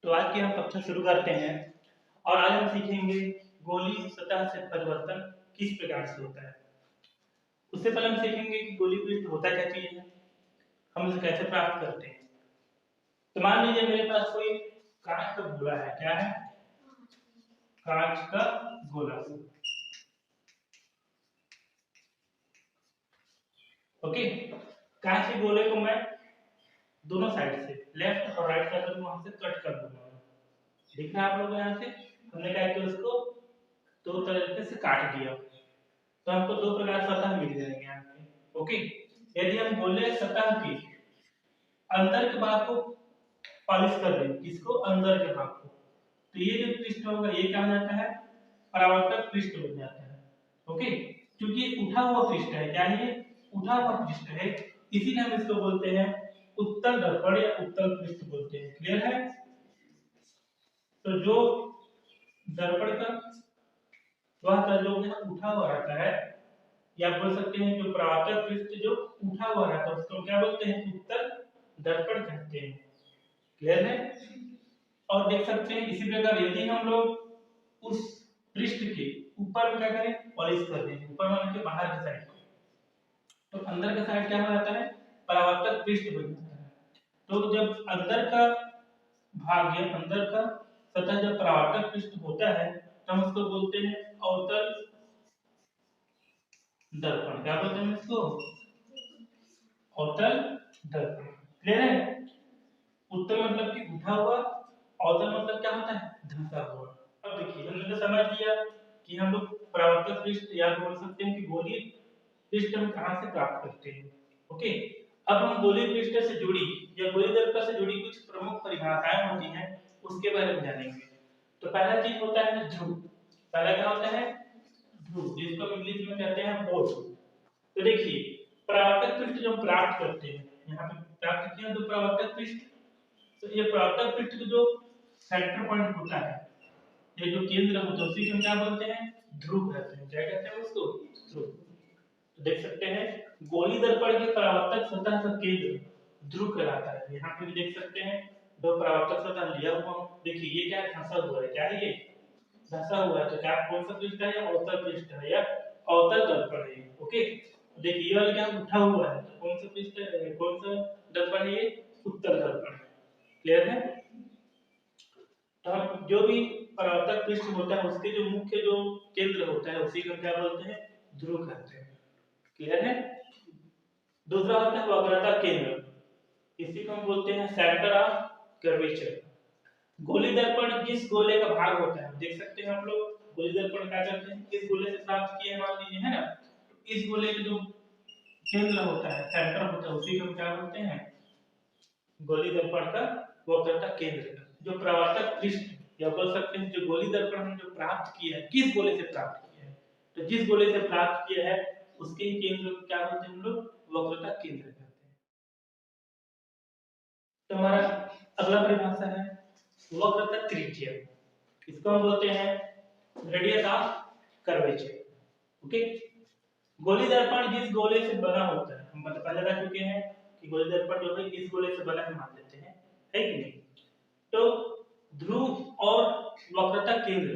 तो आज की हम कक्षा शुरू करते हैं और आज हम सीखेंगे गोली सतह से परिवर्तन किस प्रकार से होता है। उससे पहले हम सीखेंगे कि गोली पृष्ठ होता क्या चीज है, हम इसे कैसे प्राप्त करते हैं। तो मान लीजिए मेरे पास कोई कांच का गोला है। क्या है? कांच का गोला। ओके, कांच के गोले को मैं दोनों साइड से लेफ्ट और राइट साइड में वहां से कट कर दूंगा। दिख रहा है आप लोगों को? यहाँ से हमने क्या किया, उसको दो तरीके से काट दिया तो हमको दो प्रकार सतह मिल जाएंगे यहाँ पे। ओके, यदि हम बोले सतह की अंदर के भाग को पॉलिश कर दें, किसको? अंदर के भाग को, तो ये जो पृष्ठ होगा ये क्या हो जाता है? परावर्तक पृष्ठ बन जाता है। ओके, क्योंकि उठा हुआ पृष्ठ है। क्या है? उठा हुआ पृष्ठ है, इसीलिए हम इसको बोलते हैं उत्तल दर्पण या उत्तल पृष्ठ बोलते हैं। क्लियर है? तो जो दर्पण का वह तल जो उठा हुआ रहता है, या बोल सकते हैं जो परावर्तक पृष्ठ जो उठा हुआ रहता है उसको क्या बोलते हैं? उत्तल दर्पण कहते हैं। क्लियर है? और देख सकते हैं इसी प्रकार यदि हम लोग उस पृष्ठ के ऊपर में क्या करें? पॉलिश कर दें, ऊपर वाले के बाहर की साइड, तो अंदर का साइड क्या हो जाता है? परावर्तक पृष्ठ बन जाता है। तो जब अंदर का भाग या अंदर का सतह जब परावर्तक पृष्ठ होता है तो हम उसको बोलते हैं अवतल दर्पण। क्या बोलते हैं इसको? अवतल दर्पण। क्लियर है? उत्तल मतलब कि उठा हुआ, अवतल मतलब क्या होता है? धंसा हुआ। अब देखिए हमने तो समझ लिया कि हम लोग परावर्तक पृष्ठ या बोल सकते हैं कि गोलीय पृष्ठ हम कहां से प्राप्त करते हैं। ओके, अब हम गोलीय पृष्ठ से जुड़ी या गोलीय दर्पण से जुड़ी कुछ प्रमुख परिभाषाएं होती हैं उसके बारे में जानेंगे। तो पहला चीज होता है ध्रुव। पहला क्या होता है? ध्रुव, जिसको हम इंग्लिश में कहते हैं पोल। तो देखिए परावर्तक पृष्ठ जो हम प्राप्त करते हैं, यहाँ पे प्राप्त किया तो परावर्तक पृष्ठ, तो ये परावर्तक पृष्ठ का जो सेंटर पॉइंट होता है, ये जो केंद्र होता है, उसी को हम क्या बोलते हैं? ध्रुव कहते हैं। क्या कहते हैं उसको? ध्रुव। तो देख सकते हैं गोली दर्पण के परावर्तक सतह का केंद्र ध्रुव कहलाता है। यहाँ पे भी देख सकते हैं दो परावर्तक सतह लिया हुआ। देखिए ये क्या धंसा हुआ है? क्या है ये? धंसा हुआ है। तो क्या कौन सा पृष्ठ है? या अवतल पृष्ठ है या अवतल दर्पण है। ओके, देखिए ये वाला क्या उठा हुआ है, तो कौन सा पृष्ठ है? कौन सा दर्पण है? ये उत्तल दर्पण है। क्लियर है? तो हम जो भी परावर्तक पृष्ठ होता है उसके जो मुख्य जो केंद्र होता है उसी को क्या बोलते हैं? ध्रुव कहते हैं। क्लियर है? दूसरा होता है वक्रता केंद्र, इसी को हम बोलते हैं सेंटर ऑफ कर्वेचर। गोली दर्पण जिस गोले का भाग होता है, देख सकते हैं आप लोग गोली दर्पण क्या करते हैं? इस गोले से प्राप्त किए मान लीजिए, है ना? तो इस गोले का जो केंद्र होता है, सेंटर होता है, उसी को हम क्या बोलते हैं? गोली दर्पण का वक्रता केंद्र। जो प्रवर्तक पृष्ठ या बोल सकते हैं जो गोली दर्पण हम जो प्राप्त किया है, किस गोले से प्राप्त किया है, तो जिस गोले से प्राप्त किया है उसके केंद्र को क्या बोलते हैं हम लोग? वक्रता केंद्र कहते हैं। तो हमारा अगला परिभाषा है वक्रता त्रिज्या। इसको हम बोलते हैं रेडियस ऑफ कर्वेचर। ओके, गोली दर्पण जिस गोले से बना होता है, हम पहले बता चुके हैं कि गोली दर्पण जो है इस गोले से बना है मान लेते हैं, है कि नहीं? तो ध्रुव और वक्रता केंद्र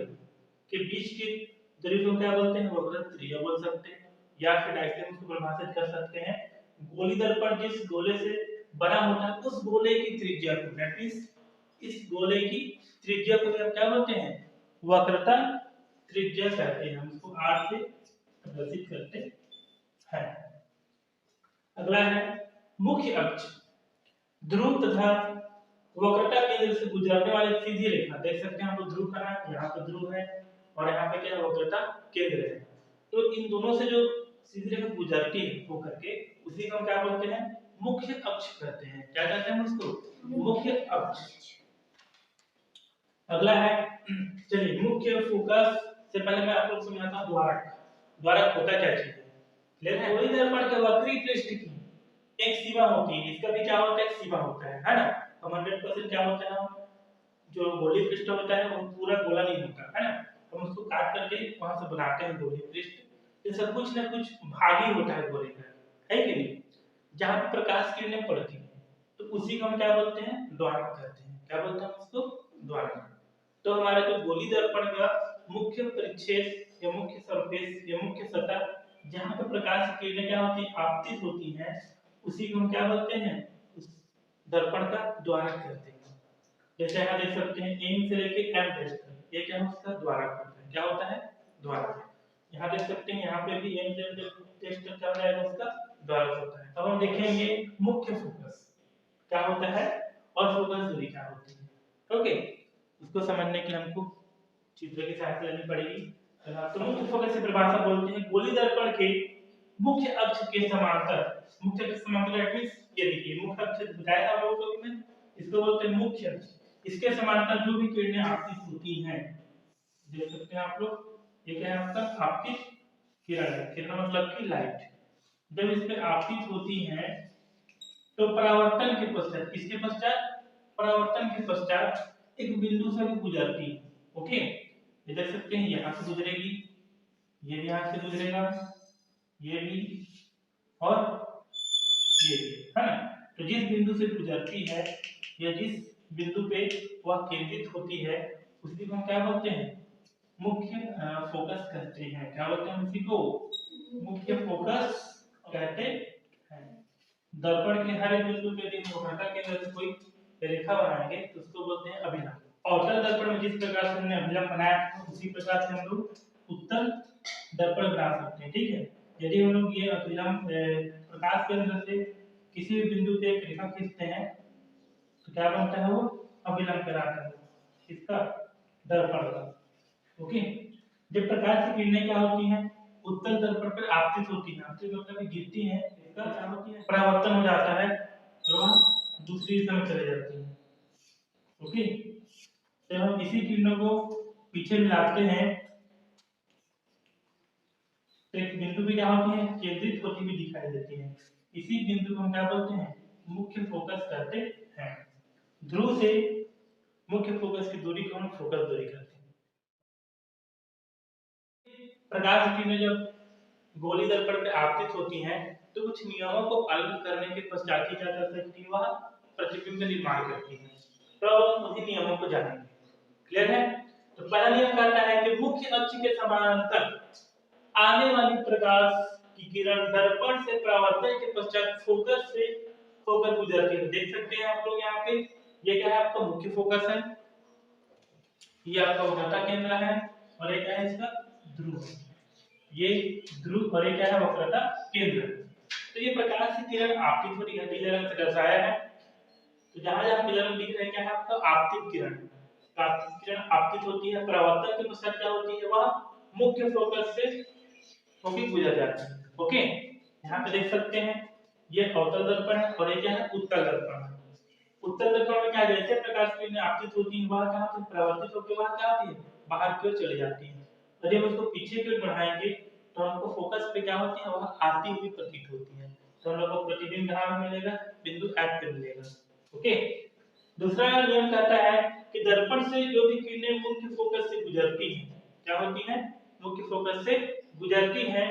के बीच की दूरी को क्या बोलते हैं? वक्रता त्रिज्या बोल सकते हैं, या फिर ऐसे हम इसको परिभाषित कर सकते हैं गोली दर्पण जिस गोले से बना होता है उस गोले की त्रिज्या को, दैट मींस इस गोले की त्रिज्या को हम क्या बोलते हैं? वक्रता त्रिज्या कहते हैं। हम इसको r से प्रदर्शित करते हैं। अगला है मुख्य अक्ष। ध्रुव तथा वक्रता केंद्र से गुजरने वाली सीधी रेखा, देख सकते हैं आप लोग ध्रुव कहां है? यहाँ पे ध्रुव है और यहाँ पे क्या है? वक्रता केंद्र है। तो इन दोनों से जो सीधी रेखा गुजरती है होकर के, उसी को हम क्या बोलते हैं? मुख्य अक्ष कहते हैं। क्या कहते हैं उसको? मुख्य अक्ष। अगला है, चलिए मुख्य फोकस से पहले मैं आप लोग समझाता हूं द्वारक। द्वारक होता क्या चीज है? क्लियर है? गोली दर्पण के वक्री पृष्ठ की एक सीमा होती है, इसका भी क्या होता है? एक सीमा होता है ना? हम 100% क्या होता है, जो गोली पृष्ठ होता है वो पूरा गोला नहीं होता है ना, हम उसको काट करके वहां से बनाते हैं गोली पृष्ठ। जैसे कुछ ना कुछ भाग ही होता है गोले का, है कि नहीं? जहां पे प्रकाश किरणें पड़ती हैं तो उसी को हम क्या बोलते हैं? द्वारक कहते हैं। क्या बोलते हैं उसको? द्वारा। तो हमारा जो गोली दर्पण का मुख्य परिच्छेद या मुख्य सरफेस या मुख्य सतह जहां पे प्रकाश की किरणें क्या होती है, आपतित होती हैं, उसी को हम क्या बोलते हैं, उस दर्पण का द्वारक कहते हैं। जैसे यहाँ देख सकते हैं एम से लेके एम तक ये क्या है, उसका द्वारक होता है। क्या होता है, द्वारक। यहाँ देख सकते हैं यहाँ पे भी एम से एम टेस्ट क्या हो जाएगा, उसका द्वारक होता है। अब हम देखेंगे मुख्य फोकस क्या होता है और फोकस दूरी क्या होती है। ओके, उसको समझने के लिए हमको चित्र की सहायता लेनी पड़ेगी। तो मुख्य फोकस की परिभाषा बोलते हैं गोली दर्पण के मुख्य अक्ष के समांतर। मुख्य अक्ष के समांतर मींस ये देखिए मुख्य अक्ष बताया था लोगों को, में इसको बोलते हैं मुख्य अक्ष। इसके समांतर जो भी किरणें आपतित होती हैं, देख सकते हैं आप लोग, ये क्या है आपका आपतित किरण है। किरण मतलब की लाइट जब इस पे आपतित होती हैं तो परावर्तन के पश्चात, किसके पश्चात, परावर्तन के पश्चात एक बिंदु से भी गुजरती है। ओके, ये देख सकते हैं यहाँ से गुजरेगी, ये भी यहाँ से गुजरेगा, ये भी और ये भी, है ना। तो जिस बिंदु से गुजरती है या जिस बिंदु पे वह केंद्रित होती है उसी को हम क्या बोलते हैं, मुख्य फोकस कहते हैं। क्या बोलते हैं उसी को, मुख्य फोकस कहते हैं। दर्पण के हर एक बिंदु पे यदि वक्रता केंद्र से कोई रेखा बनाएंगे तो उसको बोलते हैं अभिलंब। अवतल दर्पण में जिस प्रकार से हमने अभिलंब बनाया उसी प्रकार से हम लोग उत्तल दर्पण बना सकते हैं। ठीक है, यदि हम लोग ये अभिलंब प्रकाश केंद्र से किसी भी बिंदु पे एक रेखा खींचते हैं तो क्या बनता है, वो अभिलंब कहलाता है, इसका दर्पण का। ओके, जब प्रकाश की किरणें क्या होती हैं, उत्तल दर्पण पर आपतित होती हैं, आपतित मतलब गिरती हैं, इसका क्या होती है, परावर्तन हो जाता है और वह दूसरी दिशा में चले जाती है। ओके, जब हम इसी किरणों को पीछे मिलाते हैं तो एक बिंदु भी क्या होती है, केंद्रित होती हुई दिखाई देती है। इसी बिंदु को हम क्या बोलते हैं, मुख्य फोकस कहते हैं। ध्रुव से मुख्य फोकस की दूरी को हम फोकस दूरी कहते हैं। प्रकाश की किरणें जब गोली दर्पण पे आपतित होती हैं तो कुछ नियमों को पालन करने के पश्चात ही क्या कर सकती है, वह प्रतिबिंब का निर्माण करती है। तो हम उन्हीं नियमों को जानेंगे। क्लियर है? तो पहला नियम कहता है कि मुख्य अक्ष के समानांतर आने वाली प्रकाश की किरण दर्पण से परावर्तन के पश्चात फोकस से होकर गुजरती है। देख सकते हैं आप लोग यहाँ पे, ये क्या है आपका मुख्य फोकस है, ये आपका वक्रता केंद्र है और ये क्या है इसका ध्रुव है। ये ध्रुव और ये क्या है वक्रता केंद्र। तो ये प्रकाश की किरण आपतित होती है, पीले रंग से दर्शाया है। तो जहां-जहां पीले रंग दिख रहा है क्या है आपका आपतित किरण। आपतित किरण आपतित होती है, परावर्तन के पश्चात क्या होती है, वह मुख्य फोकस से होकर गुजर जाती है। ओके, यहाँ पे देख सकते हैं ये अवतल दर्पण है और ये क्या है उत्तल दर्पण है। उत्तल दर्पण में क्या है, जैसे प्रकाश की किरणें आपतित होती है वह क्या होती है, परावर्तित होकर वह क्या होती है, बाहर की ओर चली जाती है। यदि हम उसको पीछे की ओर बढ़ाएंगे तो हमको फोकस पे क्या होती है, वह आती हुई प्रतीत होती है। तो हम लोग को प्रतिबिंब कहाँ मिलेगा, बिंदु F पे मिलेगा। ओके, दूसरा नियम कहता है कि दर्पण से जो भी किरणें मुख्य फोकस से गुजरती हैं, क्या होती हैं, मुख्य फोकस से गुजरती हैं,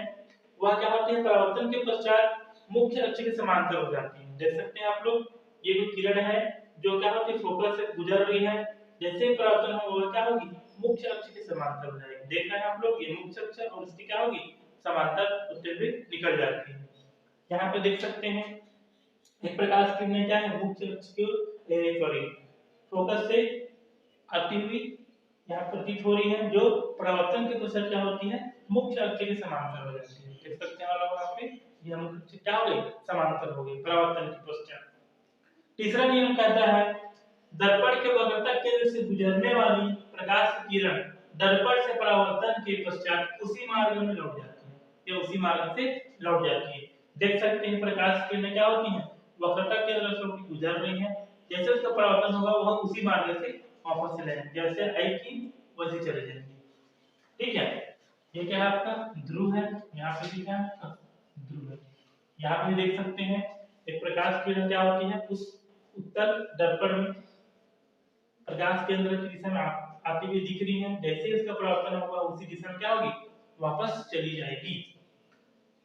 वह क्या होती है, परावर्तन के पश्चात मुख्य अक्ष के समांतर हो जाती है। देख सकते हैं आप लोग, ये जो किरण है जो क्या होती है फोकस से गुजर रही है, जैसे ही परावर्तन होगा क्या होगी, मुख्य अक्ष के समांतर हो जाएगी। देख रहे हैं आप लोग, ये मुख्य अक्ष और इसकी क्या होगी, समांतर होते हुए निकल जाती है। यहाँ पे देख सकते हैं एक प्रकाश की किरणें क्या है, मुख्य अक्ष के सॉरी फोकस से आती हुई यहाँ प्रतीत हो रही है, जो परावर्तन के पश्चात क्या होती है, मुख्य अक्ष के समांतर हो जाती है। देख सकते हैं आप लोग यहाँ पे, ये मुख्य अक्ष क्या हो गई, समांतर हो गई परावर्तन के पश्चात। तीसरा नियम कहता है दर्पण के वक्रता केंद्र से गुजरने वाली प्रकाश की किरण दर्पण से परावर्तन के पश्चात उसी मार्ग में लौट जाती है, ये उसी मार्ग से लौट जाती है। देख सकते हैं प्रकाश की किरणें क्या होती हैं, वक्रता केंद्र से गुजर रही हैं, जैसे उसका परावर्तन होगा वह उसी मार्ग से वापस चले जाएंगे, जैसे आई थी वैसे चले जाएंगे। ठीक है, ये क्या है आपका ध्रुव है, यहाँ पे भी क्या है ध्रुव है। यहाँ पे देख सकते हैं एक प्रकाश की किरण क्या होती है, उस उत्तल दर्पण में प्रकाश केंद्र की दिशा में आती हुई दिख रही है, जैसे इसका परावर्तन होगा उसी दिशा में क्या होगी, वापस चली जाएगी।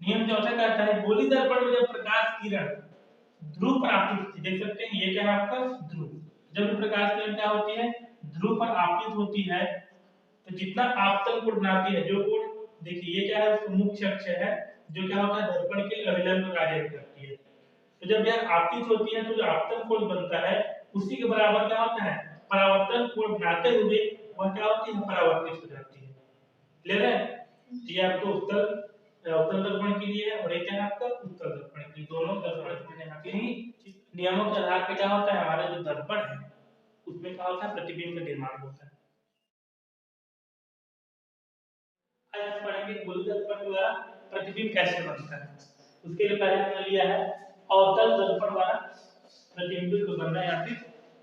नियम चौथा कहता है गोली दर्पण में जब प्रकाश किरण ध्रुव पर आपतित होती है, देख सकते हैं ये क्या है आपका ध्रुव, जब प्रकाश किरण क्या होती है ध्रुव पर आपतित होती है तो जितना आपतन कोण बनाती है, जो कोण देखिए ये क्या है, उसका मुख्य अक्ष है जो क्या होता है दर्पण के अभिलंब कार्य करती है। तो जब यह आपतित होती है तो जो आपतन कोण बनता है उसी के बराबर क्या होता है परावर्तन कोण बनाते हुए वह क्या होती है परावर्तित हो जाती है। क्लियर है? ये आपको उत्तल दर्पण के लिए है और एक है आपका उत्तर दर्पण के लिए। दोनों दर्पण मैंने यहाँ पे ही नियमों के आधार पे क्या होता है हमारा जो दर्पण है उसमें क्या होता है प्रतिबिंब का निर्माण होता है। आज हम पढ़ेंगे गोलीय दर्पण द्वारा प्रतिबिंब कैसे बनता है। उसके लिए पहले हमने लिया है अवतल दर्पण द्वारा प्रतिबिंब को बनना या फिर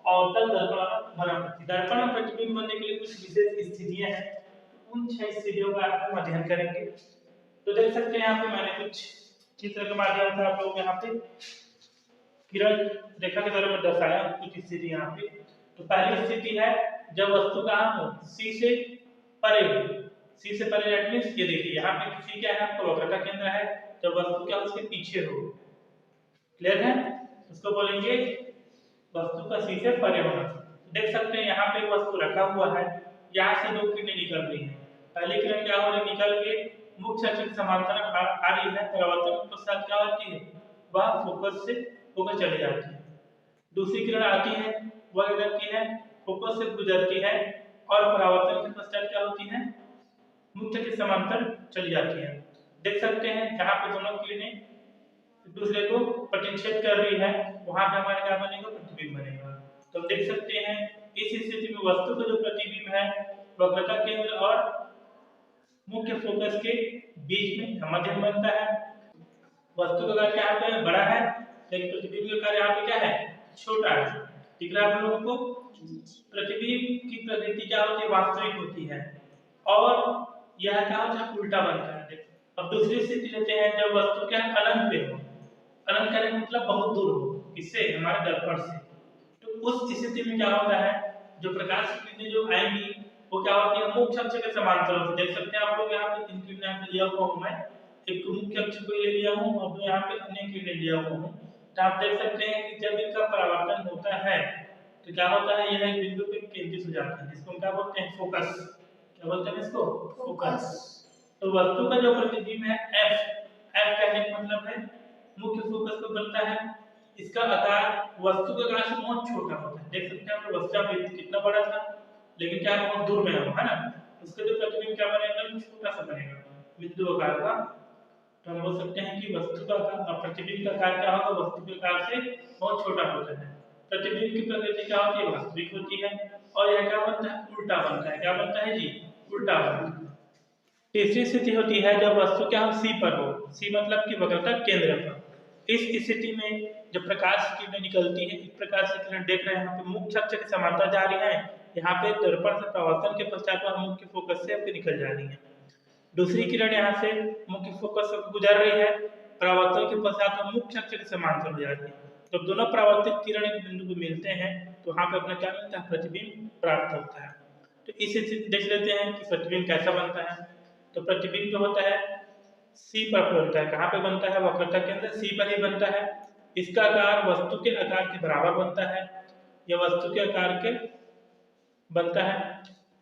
अवतल दर्पण द्वारा बना प्रतिबिंब। दर्पण में प्रतिबिंब बनने के लिए कुछ विशेष स्थितियां हैं, उन 6 स्थितियों का हम अध्ययन करेंगे। तो देख सकते हैं यहाँ पे मैंने कुछ चित्र के माध्यम से आप लोग यहाँ पे किरण रेखा के द्वारा मैं दर्शाया कुछ स्थिति यहाँ पे। तो पहली स्थिति है जब वस्तु कहाँ हो सी से परे हो। सी से परे दैट मींस ये देखिए यहाँ पे सी क्या है आपका वक्रता केंद्र है, जब वस्तु क्या उसके पीछे हो। क्लियर है? उसको बोलेंगे वस्तु का सी से परे होना। देख सकते हैं यहाँ पे वस्तु रखा हुआ है, यहाँ से दो किरणें निकल रही हैं। पहली किरण क्या हो रही है निकल के मुख्य अक्ष के समांतर आ रही है, परावर्तन के पश्चात क्या होती है वह फोकस से होकर चली जाती है। दूसरी किरण आती है वह क्या करती है फोकस से गुजरती है और परावर्तन के पश्चात क्या होती है मुख्य के समांतर चली जाती है। देख सकते हैं जहाँ पे दोनों किरणें एक दूसरे को प्रतिच्छेद कर रही है वहां पे हमारा क्या बनेगा प्रतिबिंब बनेगा। तो हम देख सकते हैं इस स्थिति में वस्तु का जो प्रतिबिंब है वक्रता केंद्र और मुख्य फोकस के बीच में मध्य बनता है। वस्तु का कार्य यहाँ पे बड़ा है लेकिन प्रतिबिंब का कार्य यहाँ पे क्या है छोटा है। दिख रहा है आप लोगों को? प्रतिबिंब की प्रकृति क्या होती है वास्तविक होती है और यह क्या होता है उल्टा बनता है। अब दूसरी स्थिति लेते हैं जब वस्तु क्या अनंत पे हो। अनंत का मतलब बहुत दूर हो, किससे हमारे दर्पण से। तो उस स्थिति में क्या होता है जो प्रकाश की किरणें जो आएंगी वो क्या होती है मुख्य अक्ष के समांतर होती है। देख सकते हैं आप लोग यहाँ पे 3 किरणें लिया हुआ हूँ मैं, एक मुख्य अक्ष को ले लिया हूँ और यहाँ पे अन्य किरणें लिया हुआ हूँ। तो आप देख सकते हैं कि जब इनका परावर्तन होता है तो क्या होता है यह एक बिंदु पे केंद्रित हो जाता है जिसको हम क्या बोलते हैं फोकस। क्या बोलते हैं इसको फोकस। तो वस्तु का जो प्रतिबिंब है एफ कहने का मतलब है मुख्य फोकस पर बनता है। इसका आकार वस्तु के आकार से बहुत छोटा होता है। देख सकते हैं आप वस्तु कितना बड़ा था लेकिन क्या बहुत दूर में है ना, उसका जो प्रतिबिंब क्या बनेगा छोटा सा बनेगा बिंदु आकार का। तो हम बोल सकते हैं कि वस्तु का प्रतिबिंब का आकार क्या होगा वस्तु के आकार से बहुत छोटा होता है। प्रतिबिंब की प्रकृति क्या होती है वास्तविक होती है और यह क्या बनता है उल्टा बनता है। क्या बनता है जी उल्टा बनता है। तीसरी स्थिति होती है जब वस्तु क्या हो सी पर हो। सी मतलब कि वक्रता केंद्र पर। इस स्थिति में जब प्रकाश की किरणें निकलती है इस प्रकार से किरण देख रहे हैं यहाँ पे मुख्य अक्ष के समांतर जा रही है, यहाँ पे दर्पण से परावर्तन के पश्चात वह मुख्य फोकस से आपके निकल जा रही है। दूसरी किरण यहाँ से मुख्य फोकस से गुजर रही है, परावर्तन के पश्चात वह मुख्य अक्ष के समांतर हो जा रही है। जब दोनों परावर्तित किरण एक बिंदु पे मिलते हैं तो वहां पे अपना क्या मिलता है प्रतिबिंब प्राप्त होता है। तो इस स्थिति देख लेते हैं कि प्रतिबिंब कैसा बनता है। तो प्रतिबिंब जो होता है सी पर बनता है। कहाँ पे बनता है वक्रता के अंदर सी पर ही बनता है। इसका आकार वस्तु के आकार के बराबर बनता है, यह वस्तु के आकार के बनता है।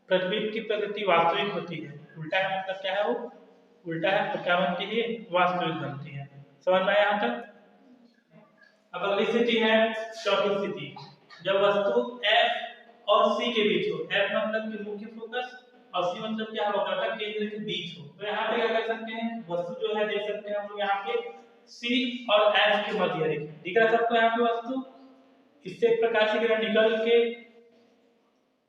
प्रतिबिंब की प्रकृति वास्तविक होती है, उल्टा है मतलब क्या है वो उल्टा है तो क्या बनती है वास्तविक बनती है। समझ में आया यहाँ तक? अब अगली स्थिति है चौथी स्थिति जब वस्तु F और C के बीच हो। F मतलब कि मुख्य फोकस और C मतलब क्या वक्रता केंद्र के बीच हो। तो यहाँ पे क्या कर सकते हैं वस्तु जो है देख सकते हैं हम लोग यहाँ पे C और F के मध्य दिख रहा है सबको यहाँ पे वस्तु। इससे एक प्रकाश की किरण निकल के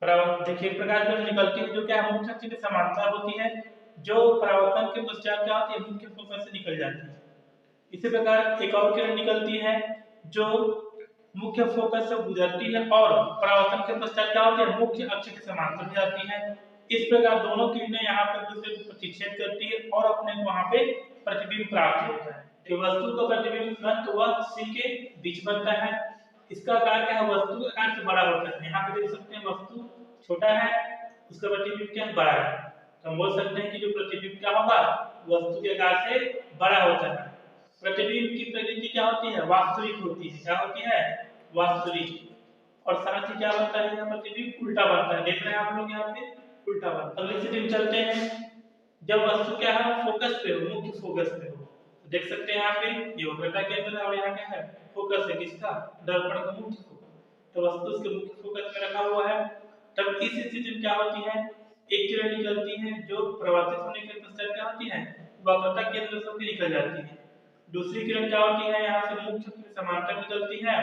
देखिए प्रकाश किरण निकलती है जो क्या मुख्य अक्ष के समांतर होती है, जो परावर्तन के पश्चात क्या होती है मुख्य फोकस से निकल जाती है। इसी प्रकार एक और किरण निकलती है जो मुख्य फोकस से गुजरती है और परावर्तन के पश्चात क्या होती है मुख्य अक्ष के समांतर हो जाती है। इस प्रकार दोनों किरणें यहाँ पर दूसरे को प्रतिच्छेद करती है और अपने को वहां पे प्रतिबिंब प्राप्त होता है। तो वस्तु का प्रतिबिंब वह C के बीच बनता है। इसका आकार क्या है वस्तु के आकार से बड़ा होता है। यहाँ पे देख सकते हैं वस्तु छोटा है उसका प्रतिबिंब क्या बड़ा है। तो हम बोल सकते हैं कि जो प्रतिबिंब क्या होगा वस्तु के आकार से बड़ा होता है। प्रतिबिंब की प्रकृति क्या होती है वास्तविक होती है। क्या होती है वास्तविक। और साथ ही क्या बनता है यहाँ प्रतिबिंब उल्टा बनता है। देख रहे हैं आप लोग यहाँ पे उल्टा बनता है। अगली स्थिति में चलते हैं, जब वस्तु क्या है फोकस पे हो, मुख्य फोकस पे हो। तो देख सकते हैं यहाँ पे ये वक्रता केंद्र है और यहाँ क्या है फोकस है किसका, दर्पण का मुख्य फोकस। तो वस्तु उसके मुख्य फोकस में रखा हुआ है। तब इस स्थिति में क्या होती है, एक किरण निकलती है जो परावर्तित होने के पश्चात क्या होती है वक्रता केंद्र से होकर निकल जाती है। दूसरी किरण क्या होती है यहाँ से मुख्य के समांतर निकलती है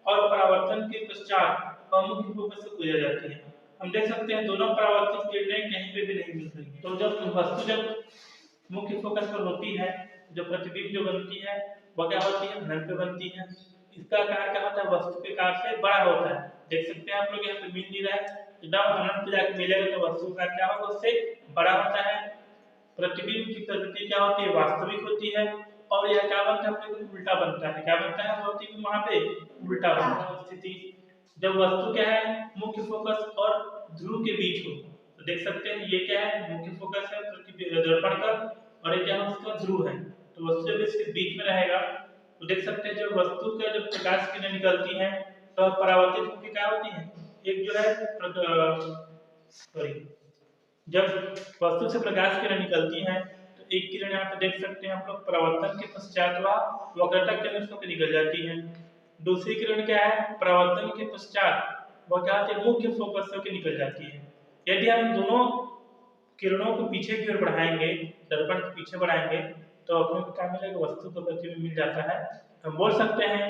और परावर्तन के पश्चात मुख्य फोकस से गुजर जाती है। हम देख सकते हैं दोनों परावर्तित किरणें कहीं पे भी नहीं मिल रही है। तो जब वस्तु जब मुख्य फोकस पर होती है, जो प्रतिबिंब जो बनती है वह क्या होती है अनंत पे बनती है। इसका आकार क्या होता है वस्तु के आकार से बड़ा होता है। देख सकते हैं आप लोग यहाँ पे मिल नहीं रहा है, जब अनंत पे जाके मिलेगा तो वस्तु का क्या होगा उससे बड़ा होता है। प्रतिबिंब की प्रकृति क्या होती है वास्तविक होती है और यह क्या बनता है अपने को उल्टा बनता है। क्या बनता है प्रतिबिंब वहां पे उल्टा बनता है। स्थिति जब वस्तु क्या है मुख्य फोकस और ध्रुव के बीच हो, तो देख सकते हैं ये क्या है मुख्य फोकस है प्रतिबिंब दर्पण का और ये क्या है उसका ध्रुव है। तो वस्तु जब इसके बीच में रहेगा तो देख सकते हैं जब वस्तु का जब प्रकाश किरणें निकलती हैं तो परावर्तित होकर क्या होती है, एक जो है सॉरी जब वस्तु से प्रकाश किरण निकलती हैं तो एक किरण यहाँ पे देख सकते हैं आप लोग परावर्तन के पश्चात वह वक्रता केंद्र से होकर निकल जाती है। दूसरी किरण क्या है परावर्तन के पश्चात वह क्या होती है मुख्य फोकस से होकर निकल जाती है। यदि हम दोनों किरणों को पीछे की ओर बढ़ाएंगे, दर्पण के पीछे बढ़ाएंगे तो अपने को क्या मिलेगा वस्तु का प्रतिबिंब मिल जाता है। हम बोल सकते हैं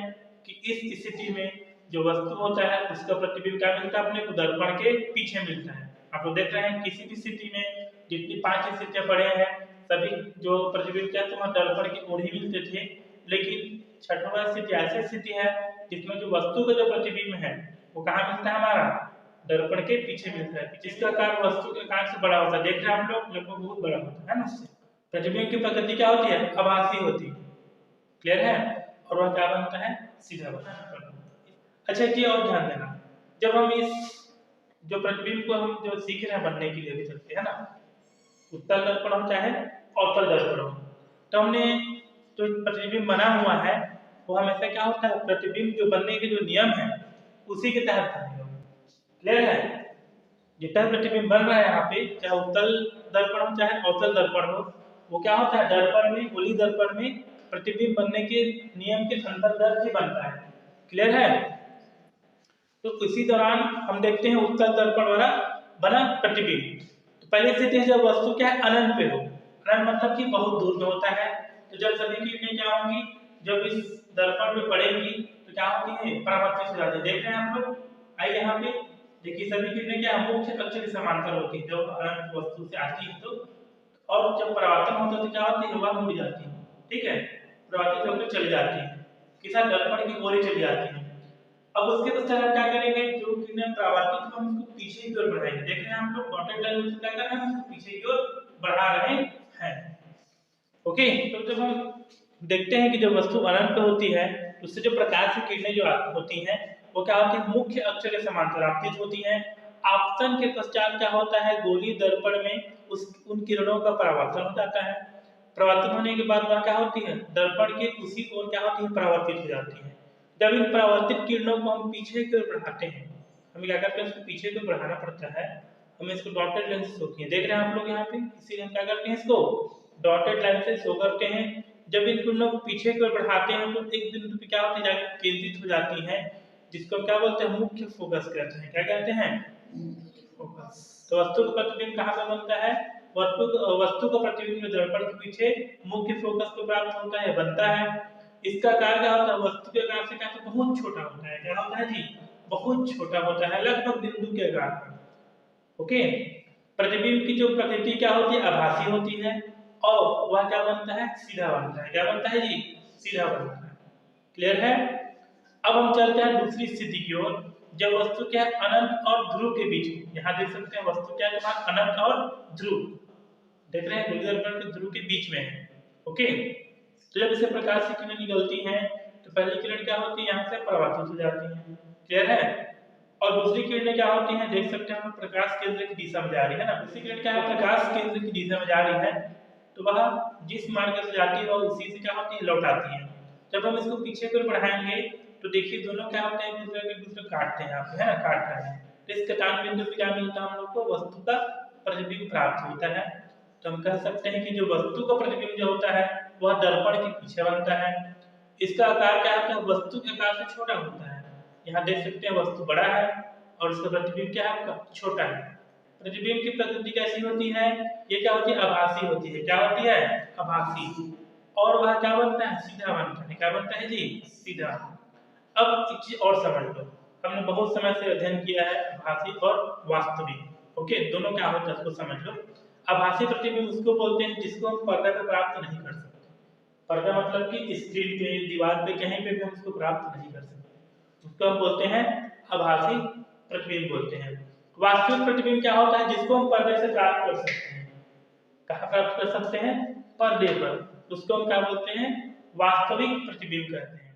कि इस स्थिति में जो वस्तु होता है उसका प्रतिबिंब क्या मिलता है अपने को दर्पण के पीछे मिलता है। आप लोग देख रहे हैं किसी भी स्थिति में जितनी 5 स्थितियां पढ़े हैं सभी जो प्रतिबिंब क्या तुम्हारे दर्पण की ओर ही मिलते थे, लेकिन छठवां स्थिति ऐसी स्थिति है जिसमें जो वस्तु का जो प्रतिबिंब है वो कहाँ मिलता है हमारा दर्पण के पीछे मिलता है, जिसका आकार वस्तु के आकार से बड़ा होता है। देख रहे हैं हम लोग लगभग बहुत बड़ा होता है ना उससे। प्रतिबिंब की प्रकृति क्या होती है आभासी होती है, क्लियर है, और वह क्या बनता है सीधा बनता है। अच्छा ये और ध्यान देना, जब हम इस जो प्रतिबिंब को हम जो सीख रहे हैं बनने के लिए भी चलते हैं ना, उत्तल दर्पण हो चाहे अवतल दर्पण हो, तो हमने जो प्रतिबिंब बना हुआ है वो हमेशा क्या होता है प्रतिबिंब जो बनने के जो नियम है उसी के तहत बनेगा। क्लियर है, जितना प्रतिबिंब बन रहा है यहाँ पे चाहे उत्तल दर्पण हो चाहे अवतल दर्पण हो, वो क्या होता है दर्पण में गोली दर्पण में प्रतिबिंब बनने के नियम के अंतर्गत ही बनता है। क्लियर है, तो इसी दौरान हम देखते हैं उत्तल दर्पण वाला बना प्रतिबिंब। तो पहले स्थिति है जब वस्तु क्या है अनंत पे हो, अनंत मतलब कि बहुत दूर में होता है। तो जब सभी किरणें क्या होंगी जब इस दर्पण में पड़ेंगी तो क्या होती है परावर्तित हो जाती है। देख रहे हैं हम लोग, आइए यहाँ पे देखिए सभी किरणें क्या मुख्य अक्ष के समांतर होती है जब अनंत वस्तु से आती है तो, और जब परावर्तन होता है तो क्या होती है वह मुड़ जाती है। ठीक है, परावर्तित होकर चली जाती है किसी दर्पण की ओर चली जाती है। अब उसके पश्चात हम क्या करेंगे जो किरणें परावर्तित हम उसको पीछे की ओर बढ़ाएंगे। देख रहे हैं हम लोग डॉटेड लाइन में क्या कर रहे हैं उसको पीछे की ओर बढ़ा रहे हैं। ओके, तो जब हम देखते हैं कि जब वस्तु अनंत पे होती है तो उससे जो प्रकाश की किरणें जो होती हैं वो क्या होती है मुख्य अक्ष के समांतर आपतित होती हैं। आपतन के पश्चात क्या होता है गोलीय दर्पण में उन किरणों का परावर्तन हो जाता है। परावर्तन होने के बाद वह क्या होती है दर्पण के उसी ओर क्या होती है परावर्तित हो जाती है। जब इन परावर्तित किरणों को हम पीछे की ओर बढ़ाते हैं, हमें क्या करते हैं उसको पीछे की ओर बढ़ाना पड़ता है, हमें इसको डॉटेड लाइन से शो किए देख रहे हैं आप लोग यहाँ पे, इसीलिए हम क्या करते हैं इसको डॉटेड लाइन से शो करते हैं। जब इन किरणों को पीछे की ओर बढ़ाते हैं तो एक बिंदु पे क्या होती है जाके केंद्रित हो जाती है, जिसको क्या बोलते हैं मुख्य फोकस कहते हैं। क्या कहते हैं फोकस। तो वस्तु का प्रतिबिंब कहाँ पे बनता है, वस्तु का प्रतिबिंब दर्पण के पीछे मुख्य फोकस को प्राप्त होता है बनता है। इसका आकार क्या होता है वस्तु के आकार से क्या बहुत छोटा होता है। क्या होता है जी बहुत छोटा होता है लगभग बिंदु के आकार का। ओके, प्रतिबिंब की जो प्रकृति क्या होती है आभासी होती है और वह क्या बनता है सीधा बनता है। क्या बनता है जी सीधा बनता है। क्लियर है, अब हम चलते हैं दूसरी स्थिति की ओर जब वस्तु क्या है अनंत और ध्रुव के बीच में। यहाँ देख सकते हैं वस्तु क्या है तुम्हारा अनंत और ध्रुव, देख रहे हैं गोलीय दर्पण के ध्रुव के बीच में है। ओके, तो जब इसे प्रकाश की किरणें निकलती हैं तो पहली किरण क्या होती है यहाँ से परावर्तित हो जाती है। क्लियर है, और दूसरी किरणें क्या होती हैं देख सकते हैं हम प्रकाश केंद्र की दिशा में जा रही है ना। दूसरी किरण क्या है प्रकाश केंद्र की दिशा में जा रही है तो वह जिस मार्ग से जाती है वह उसी से क्या होती है लौट आती है। जब हम इसको पीछे की ओर बढ़ाएंगे तो देखिए दोनों क्या होते हैं, एक दूसरे काटते हैं, आप है ना, काट रहे हैं, तो इस कटान बिंदु पे क्या मिलता है हम लोग को, वस्तु का प्रतिबिंब प्राप्त होता है। तो हम कह सकते हैं कि जो वस्तु का प्रतिबिंब जो होता है वह दर्पण के पीछे बनता है। इसका आकार क्या होता है, वस्तु के आकार से छोटा होता है। यहाँ देख सकते हैं वस्तु बड़ा है और उसका प्रतिबिंब क्या है, आपका छोटा है। प्रतिबिंब की प्रकृति कैसी होती है, ये क्या होती है, आभासी होती है। क्या होती है, आभासी। और वह क्या बनता है, सीधा बनता है। क्या बनता है जी, सीधा। अब एक चीज और समझ लो, हमने बहुत समय से अध्ययन किया है आभासी और वास्तविक। ओके, दोनों क्या होता है उसको समझ लो। आभासी प्रतिबिंब उसको बोलते हैं जिसको हम पर्दा पे प्राप्त नहीं कर सकते। पर्दा मतलब कि स्क्रीन पे, दीवार पे, कहीं पे भी हम उसको प्राप्त नहीं कर सकते, उसको हम बोलते हैं आभासी प्रतिबिंब बोलते हैं। वास्तविक प्रतिबिंब क्या होता है, जिसको हम पर्दे से प्राप्त कर सकते हैं। कहाँ प्राप्त कर सकते हैं, पर्दे पर, उसको हम क्या बोलते हैं, वास्तविक प्रतिबिंब कहते हैं।